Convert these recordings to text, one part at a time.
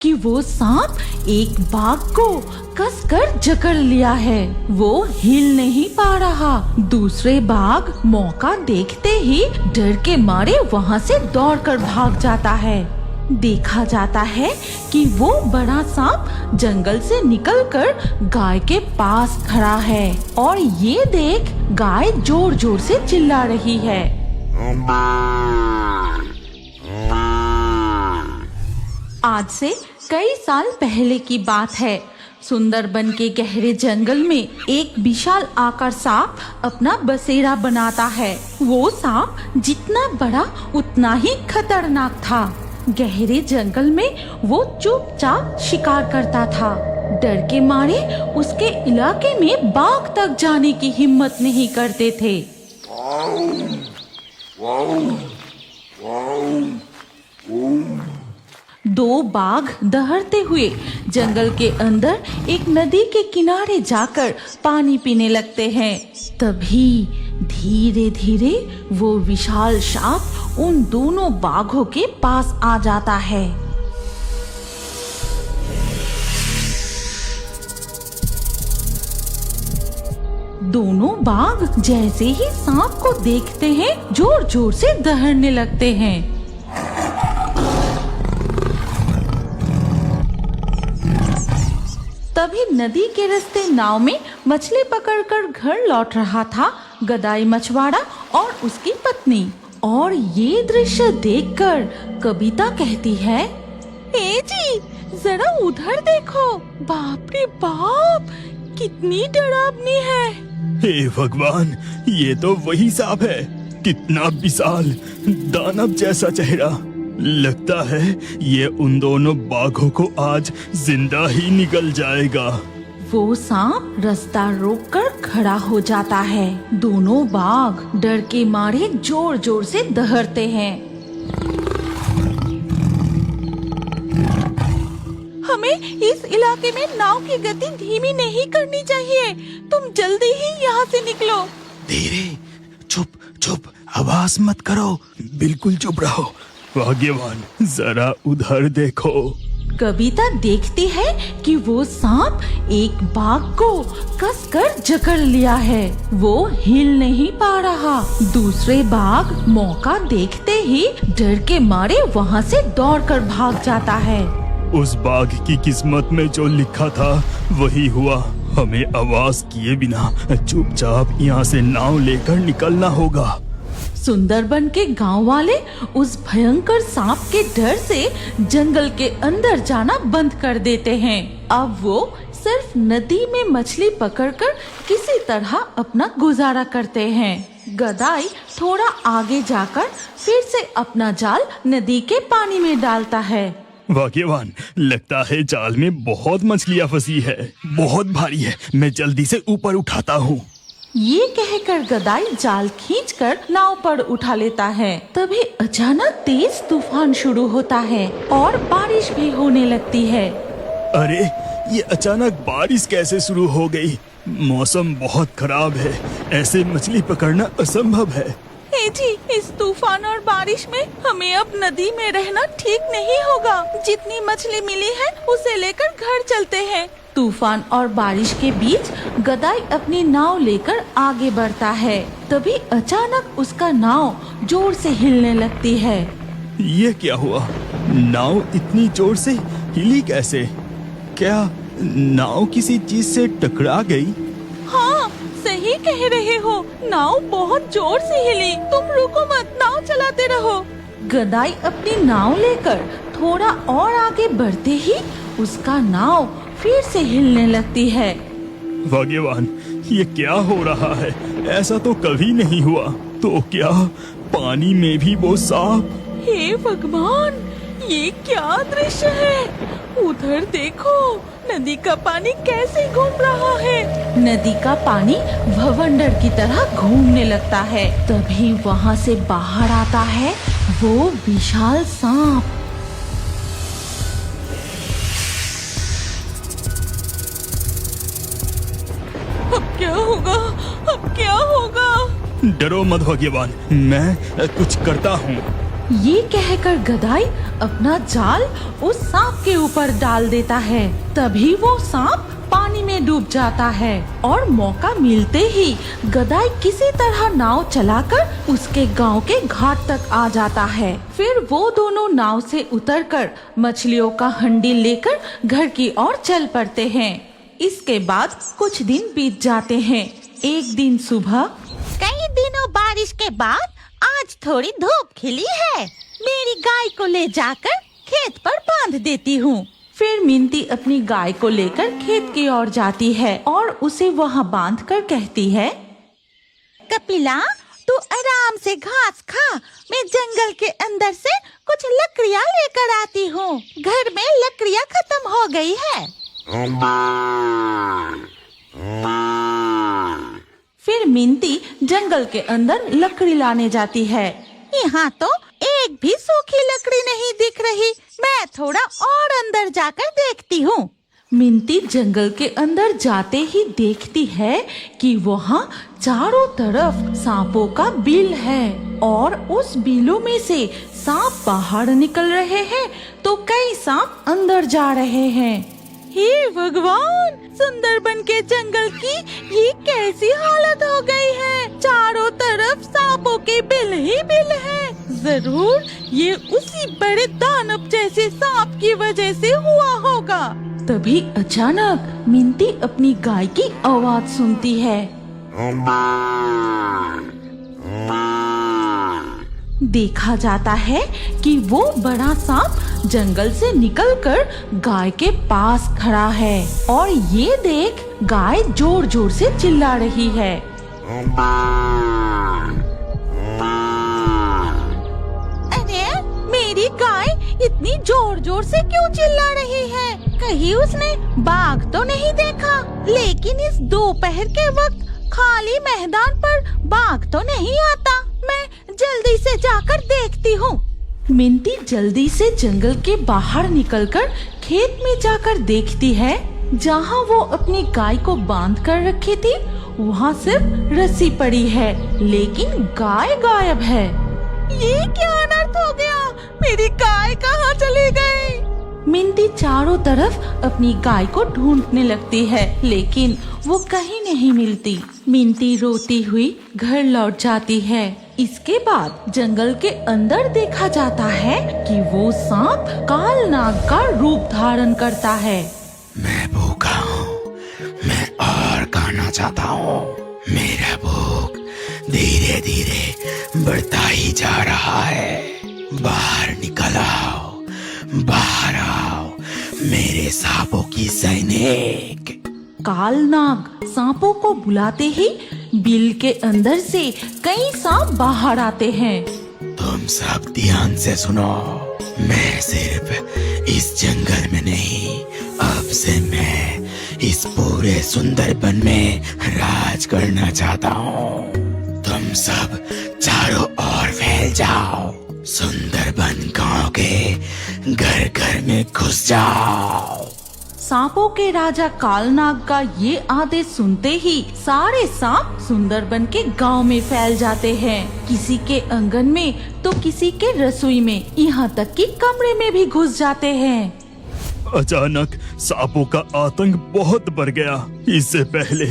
कि वो सांप एक बाघ को कसकर जकड़ लिया है। वो हिल नहीं पा रहा। दूसरे बाघ मौका देखते ही डर के मारे वहाँ से दौड़कर भाग जाता है। देखा जाता है कि वो बड़ा सांप जंगल से निकलकर गाय के पास खड़ा है और ये देख गाय जोर जोर से चिल्ला रही है। आज से कई साल पहले की बात है। सुंदरबन के गहरे जंगल में एक विशाल आकार सांप अपना बसेरा बनाता है। वो सांप जितना बड़ा उतना ही खतरनाक था। गहरे जंगल में वो चुपचाप शिकार करता था। डर के मारे उसके इलाके में बाघ तक जाने की हिम्मत नहीं करते थे। दो बाघ दहड़ते हुए जंगल के अंदर एक नदी के किनारे जाकर पानी पीने लगते हैं। तभी धीरे धीरे वो विशाल सांप उन दोनों बाघों के पास आ जाता है। दोनों बाघ जैसे ही सांप को देखते हैं जोर जोर से दहड़ने लगते हैं। तभी नदी के रास्ते नाव में मछली पकड़कर घर लौट रहा था गदाई मछुआरा और उसकी पत्नी। और ये दृश्य देखकर कविता कहती है, ए जी जरा उधर देखो, बाप रे बाप कितनी डरावनी है। हे भगवान, ये तो वही सांप है। कितना विशाल, दानव जैसा चेहरा। लगता है ये उन दोनों बाघों को आज जिंदा ही निगल जाएगा। वो सांप रास्ता रोककर खड़ा हो जाता है। दोनों बाघ डर के मारे जोर जोर से दहड़ते हैं। हमें इस इलाके में नाव की गति धीमी नहीं करनी चाहिए। तुम जल्दी ही यहाँ से निकलो। धीरे, चुप चुप, आवाज मत करो, बिल्कुल चुप रहो। भाग्यवान, जरा उधर देखो। कविता देखती है कि वो सांप एक बाघ को कसकर जकड़ लिया है। वो हिल नहीं पा रहा। दूसरे बाघ मौका देखते ही डर के मारे वहाँ से दौड़कर भाग जाता है। उस बाघ की किस्मत में जो लिखा था वही हुआ। हमें आवाज किए बिना चुपचाप यहाँ से नाव लेकर निकलना होगा। सुंदरबन के गांव वाले उस भयंकर सांप के डर से जंगल के अंदर जाना बंद कर देते हैं। अब वो सिर्फ नदी में मछली पकड़कर किसी तरह अपना गुजारा करते हैं। गदाई थोड़ा आगे जाकर फिर से अपना जाल नदी के पानी में डालता है। भाग्यवान, लगता है जाल में बहुत मछलियाँ फंसी है। बहुत भारी है, मैं जल्दी से ऊपर उठाता हूँ। ये कहकर गदाई जाल खींचकर नाव पर उठा लेता है। तभी अचानक तेज तूफान शुरू होता है और बारिश भी होने लगती है। अरे, ये अचानक बारिश कैसे शुरू हो गई? मौसम बहुत खराब है, ऐसे मछली पकड़ना असंभव है। ए जी, इस तूफान और बारिश में हमें अब नदी में रहना ठीक नहीं होगा। जितनी मछली मिली है उसे लेकर घर चलते हैं। तूफान और बारिश के बीच गदाई अपनी नाव लेकर आगे बढ़ता है। तभी अचानक उसका नाव जोर से हिलने लगती है। ये क्या हुआ? नाव इतनी जोर से हिली कैसे? क्या नाव किसी चीज से टकरा गई? हाँ, सही कह रहे हो, नाव बहुत जोर से हिली। तुम रुको मत, नाव चलाते रहो। गदाई अपनी नाव लेकर थोड़ा और आगे बढ़ते ही उसका नाव फिर से हिलने लगती है। भाग्यवान, ये क्या हो रहा है? ऐसा तो कभी नहीं हुआ। तो क्या पानी में भी वो सांप? हे भगवान, ये क्या दृश्य है? उधर देखो, नदी का पानी कैसे घूम रहा है। नदी का पानी भवंडर की तरह घूमने लगता है। तभी वहाँ से बाहर आता है वो विशाल सांप। अब क्या होगा? अब क्या होगा? डरो मत भाग्यवान, मैं कुछ करता हूँ। ये कहकर गदाई अपना जाल उस सांप के ऊपर डाल देता है। तभी वो सांप पानी में डूब जाता है और मौका मिलते ही गदाई किसी तरह नाव चलाकर उसके गांव के घाट तक आ जाता है। फिर वो दोनों नाव से उतरकर मछलियों का हंडी लेकर घर की ओर चल पड़ते हैं। इसके बाद कुछ दिन बीत जाते हैं। एक दिन सुबह, कई दिनों बारिश के बाद आज थोड़ी धूप खिली है। मेरी गाय को ले जाकर खेत पर बांध देती हूँ। फिर मिंती अपनी गाय को लेकर खेत की ओर जाती है और उसे वहाँ बांधकर कहती है, कपिला, तू आराम से घास खा। मैं जंगल के अंदर से कुछ लकड़ियाँ लेकर आती हूँ। घर में लकड़ियाँ खत्म हो गई है। फिर मिंती जंगल के अंदर लकड़ी लाने जाती है। यहाँ तो एक भी सूखी लकड़ी नहीं दिख रही। मैं थोड़ा और अंदर जाकर देखती हूँ। मिंती जंगल के अंदर जाते ही देखती है कि वहाँ चारों तरफ सांपों का बिल है और उस बिलों में से सांप बाहर निकल रहे हैं तो कई सांप अंदर जा रहे हैं। हे भगवान, सुंदरबन के जंगल की ये कैसी हालत हो गई है। चारों तरफ सांपों के बिल ही बिल है। जरूर ये उसी बड़े दानव जैसे सांप की वजह से हुआ होगा। तभी अचानक मिंती अपनी गाय की आवाज सुनती है। देखा जाता है कि वो बड़ा सांप जंगल से निकलकर गाय के पास खड़ा है और ये देख गाय जोर जोर से चिल्ला रही है। अरे, मेरी गाय इतनी जोर जोर से क्यों चिल्ला रही है? कहीं उसने बाघ तो नहीं देखा? लेकिन इस दोपहर के वक्त खाली मैदान पर बाघ तो नहीं आता। मैं जल्दी से जाकर देखती हूँ। मिंती जल्दी से जंगल के बाहर निकलकर खेत में जाकर देखती है। जहाँ वो अपनी गाय को बांध कर रखी थी वहाँ सिर्फ रस्सी पड़ी है, लेकिन गाय गायब है। ये क्या अनर्थ हो गया? मेरी गाय कहाँ चली गई? मिंती चारों तरफ अपनी गाय को ढूंढने लगती है, लेकिन वो कहीं नहीं मिलती। मिंती रोती हुई घर लौट जाती है। इसके बाद जंगल के अंदर देखा जाता है कि वो सांप काल नाग का रूप धारण करता है। मैं भूखा हूँ, मैं और खाना चाहता हूँ। मेरा भूख धीरे धीरे बढ़ता ही जा रहा है। बाहर निकल आओ, बाहर आओ मेरे सांपों की सैनिक। काल नाग सांपों को बुलाते ही बिल के अंदर से कई सांप बाहर आते हैं। तुम सब ध्यान से सुनो। मैं सिर्फ इस जंगल में नहीं, अब से मैं इस पूरे सुंदरबन में राज करना चाहता हूँ। तुम सब चारों ओर फैल जाओ। सुंदरबन गांव के घर घर में घुस जाओ। सांपों के राजा कालनाग का ये आदेश सुनते ही सारे सांप सुंदरबन के गांव में फैल जाते हैं। किसी के आंगन में तो किसी के रसोई में, यहाँ तक कि कमरे में भी घुस जाते हैं। अचानक सांपों का आतंक बहुत बढ़ गया। इससे पहले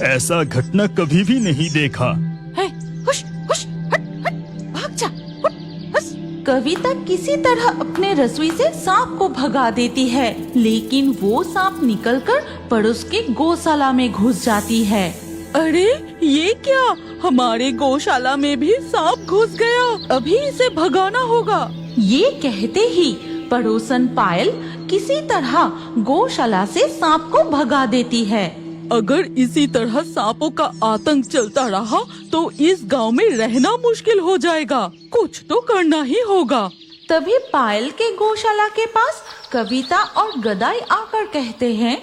ऐसा घटना कभी भी नहीं देखा। है, हुश, हुश, हट, हट, भाग जा, हुट, हुश। कविता किसी तरह अपने रसोई से सांप को भगा देती है, लेकिन वो सांप निकलकर पड़ोस के गौशाला में घुस जाती है। अरे ये क्या, हमारे गौशाला में भी सांप घुस गया। अभी इसे भगाना होगा। ये कहते ही पड़ोसन पायल किसी तरह गौशाला से सांप को भगा देती है। अगर इसी तरह सांपों का आतंक चलता रहा तो इस गांव में रहना मुश्किल हो जाएगा। कुछ तो करना ही होगा। तभी पायल के गौशाला के पास कविता और गदाई आकर कहते हैं,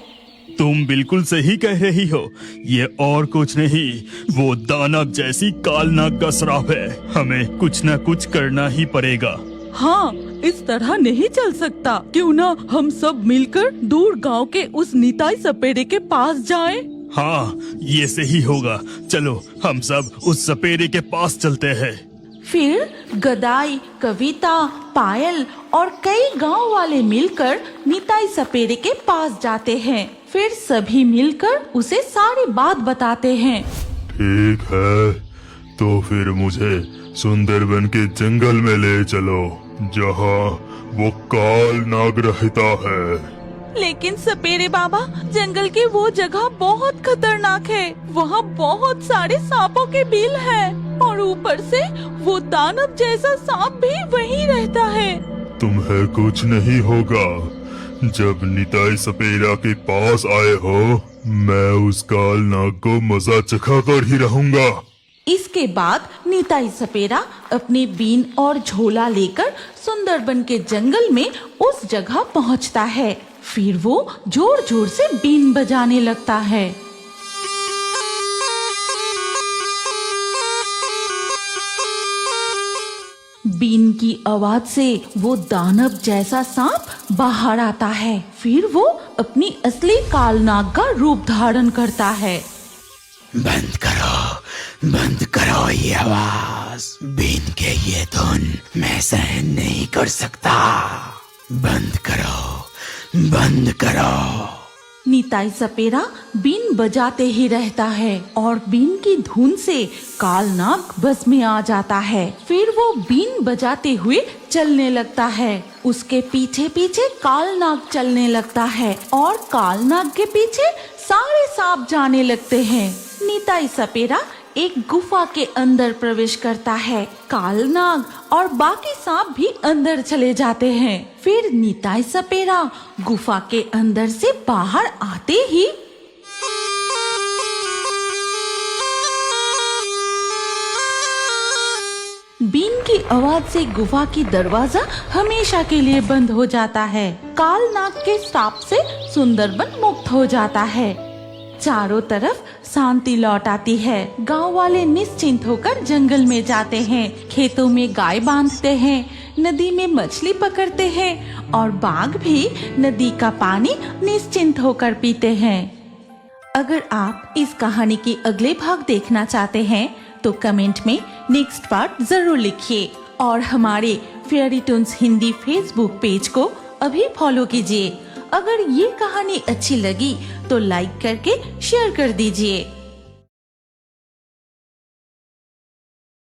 तुम बिल्कुल सही कह रही हो। ये और कुछ नहीं, वो दानव जैसी कालनाग का श्राप है। हमें कुछ न कुछ करना ही पड़ेगा। हाँ, इस तरह नहीं चल सकता। क्यों ना हम सब मिलकर दूर गांव के उस निताई सपेरे के पास जाएं? हाँ, ये सही होगा। चलो हम सब उस सपेरे के पास चलते हैं। फिर गदाई, कविता, पायल और कई गांव वाले मिलकर निताई सपेरे के पास जाते हैं। फिर सभी मिलकर उसे सारी बात बताते हैं। ठीक है, तो फिर मुझे सुंदरबन के जंगल में ले चलो, जहाँ वो काल नाग रहता है। लेकिन सपेरे बाबा, जंगल की वो जगह बहुत खतरनाक है। वहाँ बहुत सारे सांपों के बिल हैं और ऊपर से वो दानव जैसा सांप भी वहीं रहता है। तुम्हें कुछ नहीं होगा। जब निताई सपेरा के पास आए हो, मैं उस काल नाग को मजा चखा कर ही रहूंगा। इसके बाद निताई सपेरा अपने बीन और झोला लेकर सुंदरबन के जंगल में उस जगह पहुंचता है। फिर वो जोर जोर से बीन बजाने लगता है। बीन की आवाज से वो दानव जैसा सांप बाहर आता है। फिर वो अपनी असली कालनाग का रूप धारण करता है। बंद करो ये आवाज। बीन के ये धुन मैं सहन नहीं कर सकता। बंद करो। निताई सपेरा बीन बजाते ही रहता है और बीन की धुन से कालनाग बस में आ जाता है। फिर वो बीन बजाते हुए चलने लगता है। उसके पीछे पीछे कालनाग चलने लगता है और कालनाग के पीछे सारे सांप जाने लगते हैं। निताई सपेरा एक गुफा के अंदर प्रवेश करता है। कालनाग और बाकी सांप भी अंदर चले जाते हैं। फिर निताई सपेरा गुफा के अंदर से बाहर आते ही बीन की आवाज से गुफा की दरवाजा हमेशा के लिए बंद हो जाता है। कालनाग के श्राप से सुंदरबन मुक्त हो जाता है। चारों तरफ शांति लौट आती है। गांव वाले निश्चिंत होकर जंगल में जाते हैं, खेतों में गाय बांधते हैं, नदी में मछली पकड़ते हैं और बाघ भी नदी का पानी निश्चिंत होकर पीते हैं। अगर आप इस कहानी की अगले भाग देखना चाहते हैं तो कमेंट में नेक्स्ट पार्ट जरूर लिखिए और हमारे fairy Toons Hindi Facebook page को अभी फॉलो कीजिए। अगर ये कहानी अच्छी लगी तो लाइक करके शेयर कर दीजिए।